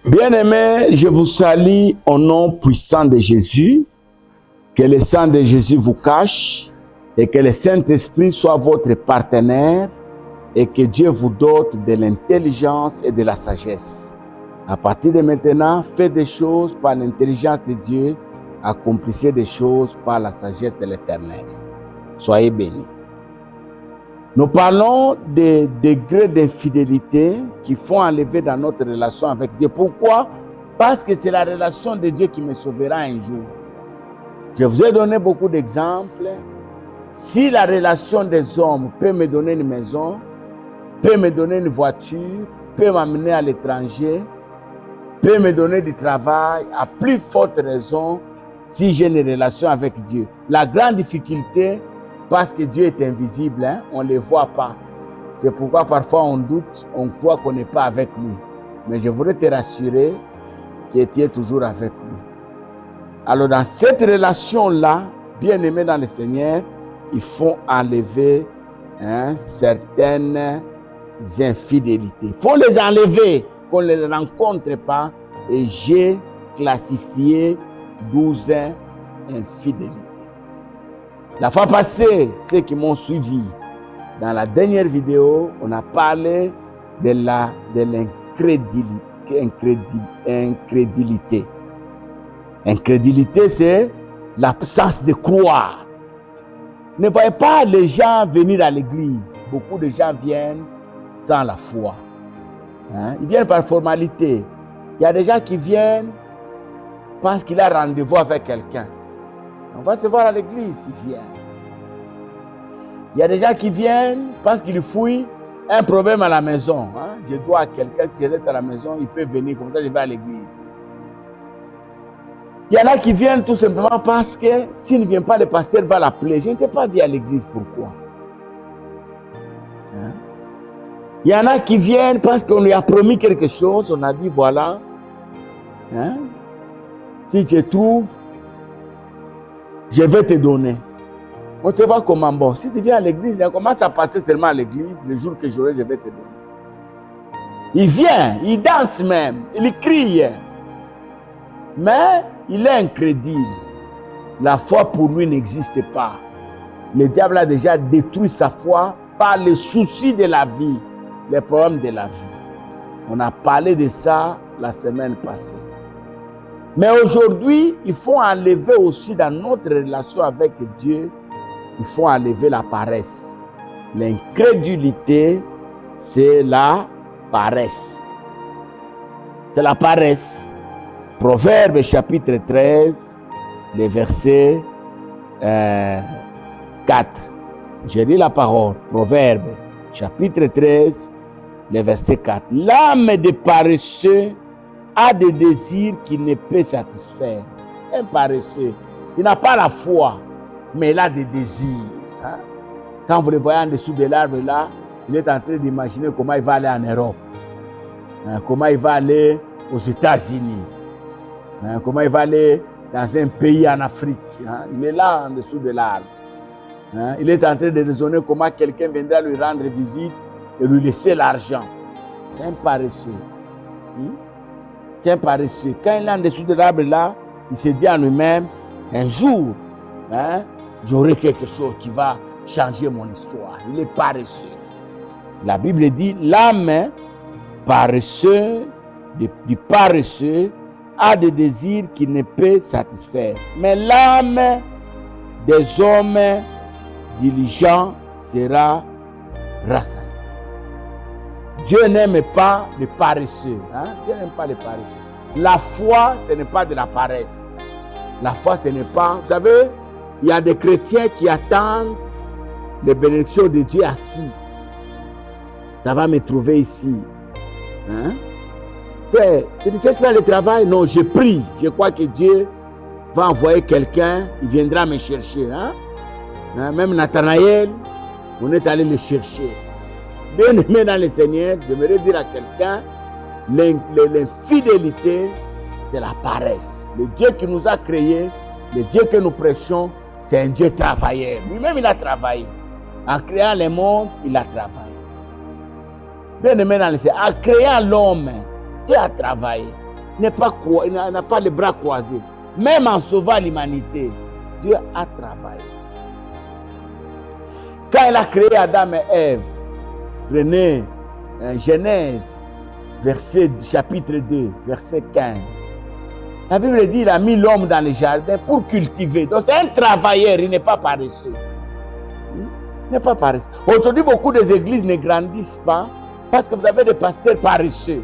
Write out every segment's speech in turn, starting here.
Bien-aimés, je vous salue au nom puissant de Jésus. Que le sang de Jésus vous cache et que le Saint-Esprit soit votre partenaire et que Dieu vous dote de l'intelligence et de la sagesse. À partir de maintenant, faites des choses par l'intelligence de Dieu, accomplissez des choses par la sagesse de l'Éternel. Soyez bénis. Nous parlons des degrés d'infidélité qui font enlever dans notre relation avec Dieu. Pourquoi? Parce que c'est la relation de Dieu qui me sauvera un jour. Je vous ai donné beaucoup d'exemples. Si la relation des hommes peut me donner une maison, peut me donner une voiture, peut m'amener à l'étranger, peut me donner du travail, à plus forte raison si j'ai une relation avec Dieu. La grande difficulté, parce que Dieu est invisible, on ne le voit pas. C'est pourquoi parfois on doute, on croit qu'on n'est pas avec lui. Mais je voudrais te rassurer que tu es toujours avec lui. Alors dans cette relation-là, bien-aimés dans le Seigneur, il faut enlever certaines infidélités. Il faut les enlever, qu'on ne les rencontre pas. Et j'ai classifié 12 infidélités. La fois passée, ceux qui m'ont suivi, dans la dernière vidéo, on a parlé de l'incrédulité. Incrédulité, c'est l'absence de croire. Ne voyez pas les gens venir à l'église. Beaucoup de gens viennent sans la foi. Ils viennent par formalité. Il y a des gens qui viennent parce qu'il a rendez-vous avec quelqu'un. On va se voir à l'église, il vient. Il y a des gens qui viennent parce qu'ils fouillent un problème à la maison. Je dois à quelqu'un, si je reste à la maison, il peut venir, comme ça je vais à l'église. Il y en a qui viennent tout simplement parce que s'il ne vient pas, le pasteur va l'appeler. Je ne t'ai pas vu à l'église, pourquoi? Il y en a qui viennent parce qu'on lui a promis quelque chose. On a dit, voilà, si tu trouves, je vais te donner. On ne sait pas comment. Bon, si tu viens à l'église, il commence à passer seulement à l'église. Le jour que j'aurai, je vais te donner. Il vient, il danse même, il crie. Mais il est incrédule. La foi pour lui n'existe pas. Le diable a déjà détruit sa foi par les soucis de la vie, les problèmes de la vie. On a parlé de ça la semaine passée. Mais aujourd'hui, il faut enlever aussi dans notre relation avec Dieu, il faut enlever la paresse. L'incrédulité, c'est la paresse. C'est la paresse. Proverbe chapitre 13, le verset 4. Je lis la parole. Proverbe chapitre 13, le verset 4. L'âme de paresseux a des désirs qu'il ne peut satisfaire. Un paresseux, il n'a pas la foi, mais il a des désirs. Quand vous le voyez en dessous de l'arbre là, il est en train d'imaginer comment il va aller en Europe, comment il va aller aux États-Unis, comment il va aller dans un pays en Afrique. Il est là en dessous de l'arbre. Il est en train de raisonner comment quelqu'un viendra lui rendre visite et lui laisser l'argent. C'est un paresseux. C'est un paresseux. Quand il est en dessous de l'arbre là, il se dit à lui-même, un jour, j'aurai quelque chose qui va changer mon histoire. Il est paresseux. La Bible dit, l'âme paresseux, du paresseux, a des désirs qu'il ne peut satisfaire. Mais l'âme des hommes diligents sera rassasiée. Dieu n'aime pas les paresseux. Dieu n'aime pas les paresseux. La foi, ce n'est pas de la paresse. La foi, ce n'est pas... Vous savez, il y a des chrétiens qui attendent les bénédictions de Dieu assis. Ça va me trouver ici. Tu ne cherches pas le travail? Non, je prie. Je crois que Dieu va envoyer quelqu'un, il viendra me chercher. Même Nathanaël, on est allé le chercher. Bien aimé dans le Seigneur, j'aimerais dire à quelqu'un, l'infidélité, c'est la paresse. Le Dieu qui nous a créés, le Dieu que nous prêchons, c'est un Dieu travailleur. Lui-même, il a travaillé. En créant le monde, il a travaillé. Bien aimé dans le Seigneur, en créant l'homme, Dieu a travaillé. n'a pas les bras croisés. Même en sauvant l'humanité, Dieu a travaillé. Quand il a créé Adam et Ève, prenez Genèse, chapitre 2, verset 15. La Bible dit qu'il a mis l'homme dans le jardin pour cultiver. Donc c'est un travailleur, il n'est pas paresseux. Il n'est pas paresseux. Aujourd'hui, beaucoup des églises ne grandissent pas parce que vous avez des pasteurs paresseux.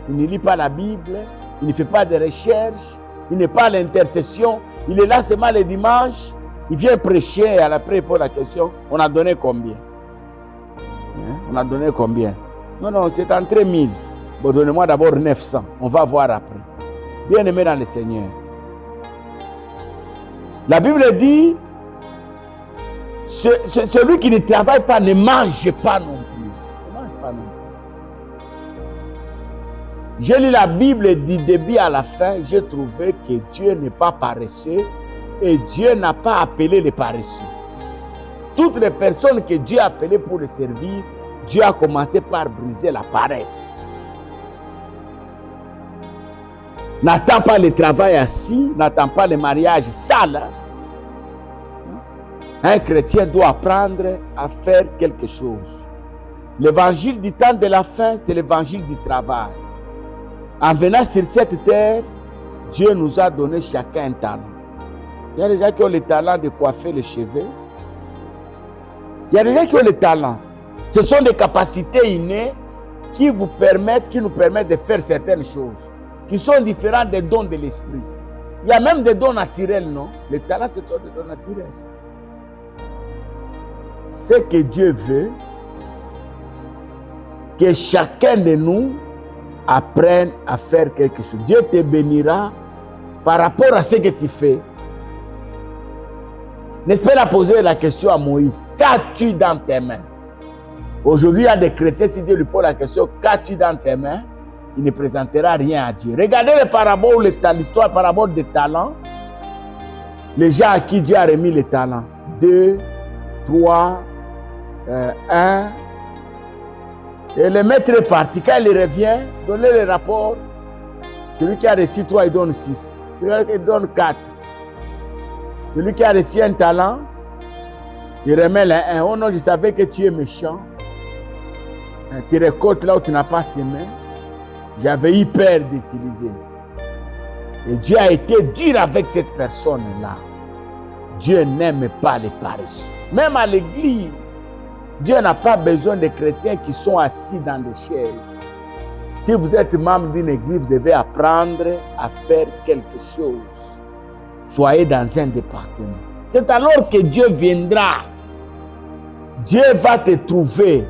Il ne lit pas la Bible, il ne fait pas de recherches, il n'est pas à l'intercession, il est là seulement le dimanche, il vient prêcher et après il pose la question, on a donné combien? On a donné combien? Non, c'est entre 1000. Bon, donnez-moi d'abord 900, on va voir après. Bien-aimé dans le Seigneur. La Bible dit, celui qui ne travaille pas ne mange pas non plus. Ne mange pas non plus. J'ai lu la Bible du début à la fin, j'ai trouvé que Dieu n'est pas paresseux et Dieu n'a pas appelé les paresseux. Toutes les personnes que Dieu a appelées pour le servir, Dieu a commencé par briser la paresse. N'attends pas le travail assis, n'attends pas le mariage sale. Un chrétien doit apprendre à faire quelque chose. L'évangile du temps de la fin, c'est l'évangile du travail. En venant sur cette terre, Dieu nous a donné chacun un talent. Il y a des gens qui ont le talent de coiffer les cheveux. Il y a des gens qui ont le talent. Ce sont des capacités innées qui nous permettent de faire certaines choses, qui sont différentes des dons de l'esprit. Il y a même des dons naturels, non? Les talents, c'est des dons naturels. Ce que Dieu veut, que chacun de nous apprenne à faire quelque chose. Dieu te bénira par rapport à ce que tu fais. N'est-ce pas, poser la question à Moïse, qu'as-tu dans tes mains? Aujourd'hui, il y a des chrétiens, si Dieu lui pose la question, qu'as-tu dans tes mains? Il ne présentera rien à Dieu. Regardez les paraboles, l'histoire parabole des talents. Les gens à qui Dieu a remis les talents. 2, 3, 1. Et le maître est parti. Quand il revient, donnez le rapport. Celui qui a reçu 3, il donne 6. Celui qui donne 4. Celui qui a reçu un talent, il remet le 1. Oh non, je savais que tu es méchant. Tu récoltes là où tu n'as pas semé. J'avais eu peur d'utiliser. Et Dieu a été dur avec cette personne-là. Dieu n'aime pas les paresseux. Même à l'église, Dieu n'a pas besoin de chrétiens qui sont assis dans des chaises. Si vous êtes membre d'une église, vous devez apprendre à faire quelque chose. Soyez dans un département. C'est alors que Dieu viendra. Dieu va te trouver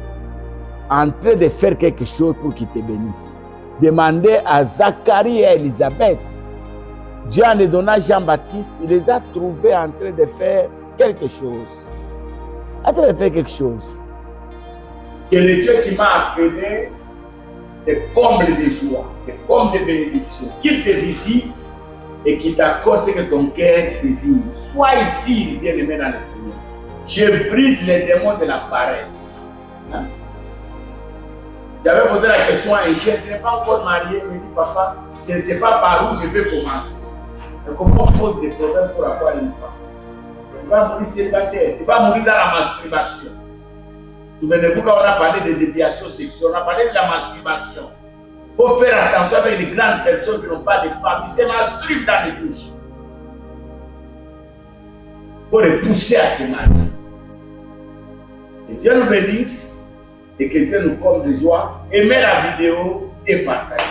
en train de faire quelque chose pour qu'il te bénisse. Demandez à Zacharie et à Élisabeth. Dieu en donnant Jean-Baptiste, il les a trouvés en train de faire quelque chose. En train de faire quelque chose. Que le Dieu qui m'a appelé te comble de joie, te comble de bénédiction, qu'il te visite et qu'il t'accorde ce que ton cœur désire. Sois utile, bien-aimé dans le Seigneur. Je brise les démons de la paresse. Hein? J'avais posé la question à un jeune, tu n'es pas encore marié, il me dit, papa, je ne sais pas par où je vais commencer. Mais comment on pose des problèmes pour avoir une femme? Tu vas mourir célibataire, tu vas mourir dans la masturbation. Souvenez-vous quand on a parlé de déviation sexuelle, on a parlé de la masturbation. Il faut faire attention avec les grandes personnes qui n'ont pas de femmes, ils se masturbent dans les douches. Il faut les pousser à se marier. Que Dieu nous bénisse et que Dieu nous comble de joie. Aimez la vidéo et partagez.